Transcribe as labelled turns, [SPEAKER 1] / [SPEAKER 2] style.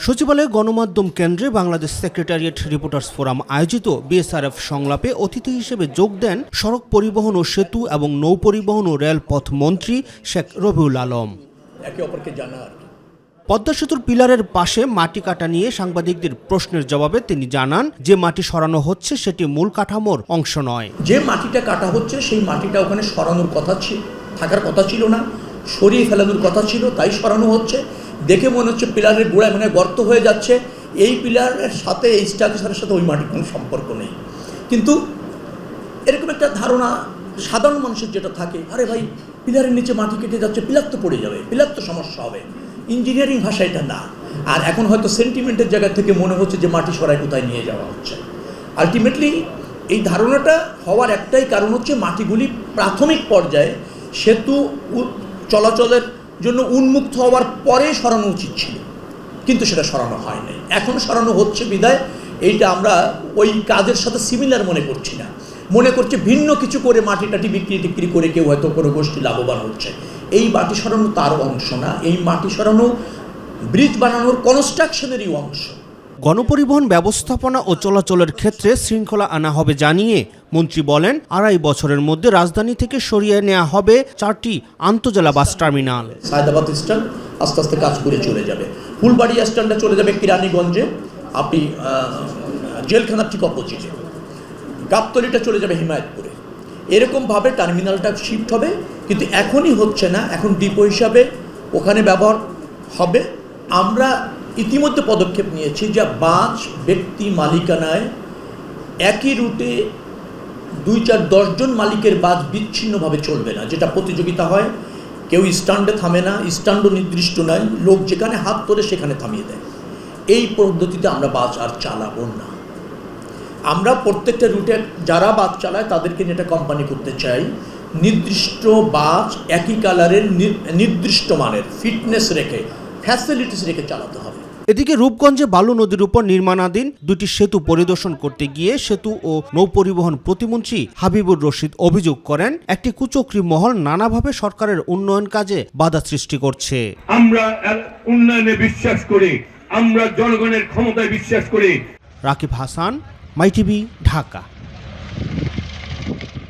[SPEAKER 1] সচিবালয়ে গণমাধ্যম কেন্দ্রে বাংলাদেশ সেক্রেটারিয়েট রিপোর্টার্স ফোরাম আয়োজিত বিএসআরএফ সংলাপে অতিথি হিসেবে যোগ দেন সড়ক পরিবহন ও সেতু এবং নৌ পরিবহন ও রেলপথ মন্ত্রী শেখ রবিউল আলম। পদ্মা সেতুর পিলারের পাশে মাটি কাটা নিয়ে সাংবাদিকদের প্রশ্নের জবাবে তিনি জানান, যে মাটি সরানো হচ্ছে সেটি মূল কাঠামোর অংশ নয়।
[SPEAKER 2] যে মাটিটা কাটা হচ্ছে সেই মাটিটা ওখানে সরানোর কথা ছিল, থাকার কথা ছিল না, সরিয়ে ফেলানোর কথা ছিল, তাই সরানো হচ্ছে। দেখে মনে হচ্ছে পিলারের গোড়ায় মানে গর্ত হয়ে যাচ্ছে, এই পিলারের সাথে এই স্ট্রাকচারের সাথে ওই মাটির কোনো সম্পর্ক নেই। কিন্তু এরকম একটা ধারণা সাধারণ মানুষের যেটা থাকে, আরে ভাই পিলারের নিচে মাটি কেটে যাচ্ছে, পিলার তো পড়ে যাবে, পিলার তো সমস্যা হবে। ইঞ্জিনিয়ারিং ভাষা এটা না। আর এখন হয়তো সেন্টিমেন্টের জায়গা থেকে মনে হচ্ছে যে মাটি সরাই কোথায় নিয়ে যাওয়া হচ্ছে। আলটিমেটলি এই ধারণাটা হওয়ার একটাই কারণ হচ্ছে মাটিগুলি প্রাথমিক পর্যায়ে সেতু চলাচলের জন্য উন্মুক্ত হওয়ার পরে সরানো উচিত ছিল, কিন্তু সেটা সরানো হয় নাই। এখন সরানো হচ্ছে বিদায় এইটা আমরা ওই কাজের সাথে সিমিলার মনে করছি না, মনে করছে ভিন্ন কিছু করে মাটি টাটি বিক্রি করে কেউ হয়তো কোনো গোষ্ঠী লাভবান হচ্ছে। এই মাটি সরানো তার অংশ না, এই মাটি সরানো ব্রিজ বানানোর কনস্ট্রাকশনেরই অংশ।
[SPEAKER 1] গণপরিবহন ব্যবস্থাপনা ও চলাচলের ক্ষেত্রে শৃঙ্খলা আনা হবে জানিয়ে মন্ত্রী বলেন, 2.5 বছরের মধ্যে রাজধানী থেকে সরিয়ে নেওয়া হবে 4টি আন্তজেলা বাস টার্মিনাল।
[SPEAKER 2] সায়দাবাদ স্ট্যান্ড আস্তে আস্তে কাজ করে চলে যাবে, ফুলবাড়ি স্ট্যান্ডে চলে যাবে কিরানীগঞ্জে, আপনি জেলখানার ঠিক অপোজিটে, গাবতলিটা চলে যাবে হিমায়তপুরে। এরকমভাবে টার্মিনালটা শিফট হবে, কিন্তু এখনই হচ্ছে না, এখন ডিপো হিসাবে ওখানে ব্যবহার হবে। আমরা ইতিমধ্যে পদক্ষেপ নিয়েছি যে বাস ব্যক্তি মালিকানায় একই রুটে 2-4-10 জন মালিকের বাস বিচ্ছিন্নভাবে চলবে না, যেটা প্রতিযোগিতা হয়। কেউ স্ট্যান্ডে থামে না, স্ট্যান্ডও নির্দিষ্ট নয়, লোক যেখানে হাত তোলে সেখানে থামিয়ে দেয়। এই পদ্ধতিতে আমরা বাস আর চালাবো না। আমরা প্রত্যেকটা রুটে যারা বাস চালায় তাদেরকে নিয়ে একটা কোম্পানি করতে চাই, নির্দিষ্ট বাস একই কালারের নির্দিষ্ট মানের ফিটনেস রেখে ফ্যাসিলিটিস রেখে চালাতে হবে।
[SPEAKER 1] এদিকে রূপগঞ্জে বালু নদীর উপর নির্মাণাধীন 2টি সেতু পরিদর্শন করতে গিয়ে সেতু ও নৌপরিবহন প্রতিমন্ত্রী হাবিবুর রশিদ অভিযোগ করেন, একটি কুচক্রী মহল নানাভাবে সরকারের উন্নয়ন কাজে বাধা সৃষ্টি করছে।
[SPEAKER 3] আমরা উন্নয়নে বিশ্বাস করি, আমরা জনগণের ক্ষমতায় বিশ্বাস করি।
[SPEAKER 1] রাকিব হাসান, মাই টিভি, ঢাকা।